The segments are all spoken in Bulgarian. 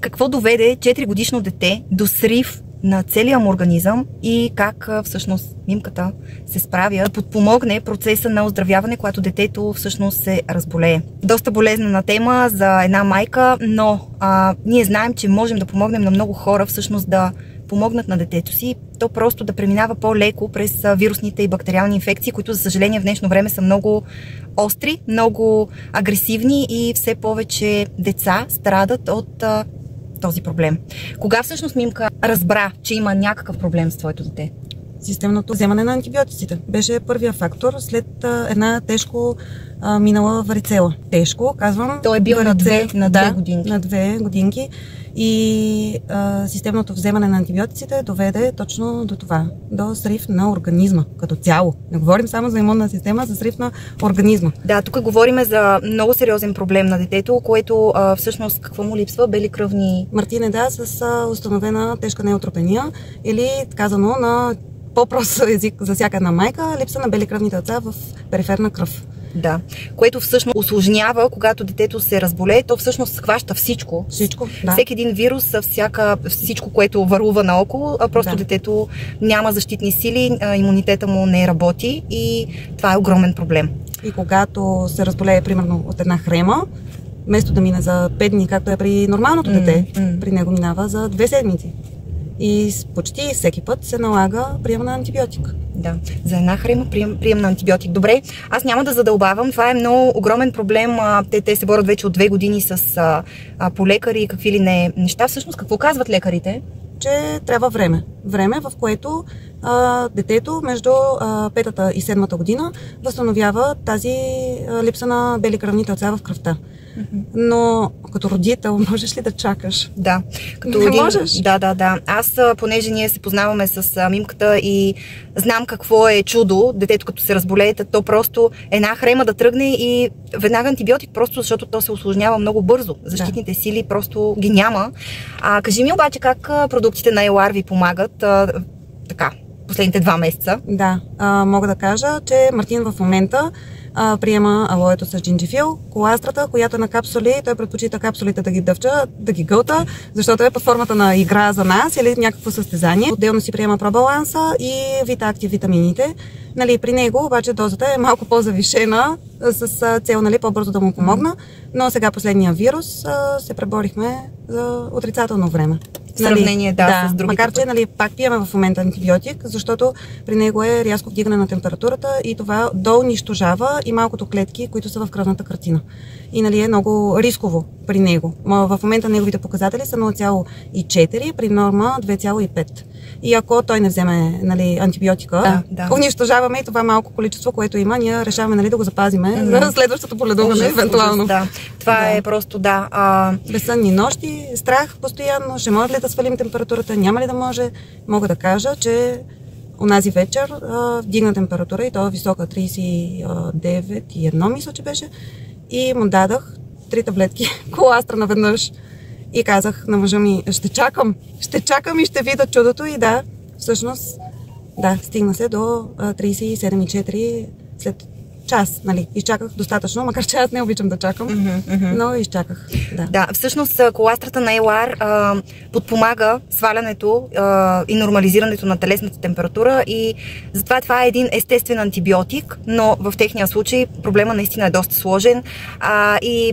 какво доведе 4-годишно дете до срив на целия му организъм и как всъщност мимката се справя да подпомогне процеса на оздравяване, когато детето всъщност се разболее. Доста болезнена тема за една майка, но ние знаем, че можем да помогнем на много хора всъщност да помогнат на детето си, то просто да преминава по-леко през вирусните и бактериални инфекции, които за съжаление в днешно време са много остри, много агресивни и все повече деца страдат от този проблем. Кога всъщност Мимка разбра, че има някакъв проблем с твоето дете? Системното вземане на антибиотиците беше първия фактор след една тежко минала варицела. Тежко, казвам. Той е бил на две годинки. На 2 годинки. И системното вземане на антибиотиците доведе точно до това, до срив на организма като цяло. Не говорим само за имунна система, за срив на организма. Да, тук говорим за много сериозен проблем на детето, което всъщност какво му липсва? Бели кръвни... Мартине, да, с установена тежка неутропения или казано на по-прост език за всяка една майка, липса на бели кръвни тълца в периферна кръв. Да, което всъщност усложнява, когато детето се разболее, то всъщност схваща всичко. Всичко, да. Всеки един вирус, всичко, което вървува наоколо, просто детето няма защитни сили, имунитета му не работи и това е огромен проблем. И когато се разболее, примерно, от една хрема, вместо да мине за 5 дни, както е при нормалното дете, при него минава за 2 седмици. И почти всеки път се налага прием на антибиотик. Да, за една хрема прием на антибиотик. Добре, аз няма да задълбавам. Това е много огромен проблем. Те се борят вече от 2 години по лекари и какви ли не неща. Всъщност, какво казват лекарите? Че трябва време. Време, в което детето между 5-та и 7-та година възстановява тази липса на бели кръвни тълца в кръвта. Но като родител можеш ли да чакаш? Да. Не можеш. Да. Аз, понеже ние се познаваме с Мимката и знам какво е чудо, детето като се разболее, то просто една хрема да тръгне и веднага антибиотик, просто защото то се усложнява много бързо. Защитните сили просто ги няма. Кажи ми обаче как продуктите на ЕЛАР ви помагат последните 2 месеца? Да, мога да кажа, че Мартин в момента приема алоето с джинджифил, коластрата, която е на капсули. Той предпочита капсулите да ги дъвча, да ги гълта, защото е под формата на игра за нас или някакво състезание. Отделно си приема пробаланса и Витактив витамините. При него обаче дозата е малко по-завишена с цел по-бързо да му помогна, но сега последния вирус се преборихме за отрицателно време. В сравнение с другите. Макар че пак пиеме в момента антибиотик, защото при него е рязко вдигане на температурата и това доунищожава и малкото клетки, които са в кръвната картина. И е много рисково при него. В момента неговите показатели са 0,4, при норма 2,5. И ако той не вземе антибиотика, унищожаваме и това малко количество, което има, ние решаваме да го запазиме за следващото боледуване, евентуално. Това е просто безсънни нощи, страх постоянно, ще може ли да свалим температурата, няма ли да може. Мога да кажа, че онази вечер вдигна температура и то е висока, 39,1 мисля, че беше. И му дадах 3 таблетки коластра наведнъж. И казах на мъжа ми, ще чакам и ще видя чудото. И всъщност, стигна се до 37,4 след час, изчаках достатъчно, макар че аз не обичам да чакам, но изчаках. Да, всъщност коластрата на ЕЛАР подпомага свалянето и нормализирането на телесната температура и затова това е един естествен антибиотик, но в техния случай проблема наистина е доста сложен и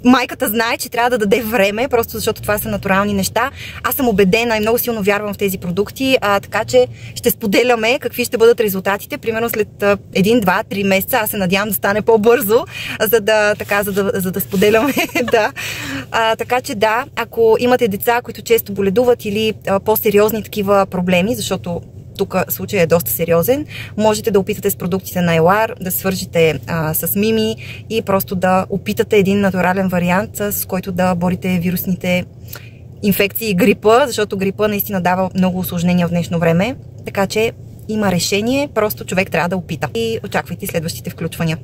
майката знае, че трябва да даде време, просто защото това са натурални неща. Аз съм убедена и много силно вярвам в тези продукти, така че ще споделяме какви ще бъдат резултатите. Примерно след 1, 2, 3 месеца. Аз се надявам да стане по-бързо, за да споделяме. Така че ако имате деца, които често боледуват или по-сериозни такива проблеми, защото тук случай е доста сериозен, можете да опитате с продуктите на ЕЛАР, да свържете с Мими и просто да опитате един натурален вариант, с който да борите вирусните инфекции и грипа, защото грипа наистина дава много усложнения в днешно време. Така че има решение, просто човек трябва да опита. И очаквайте следващите включвания.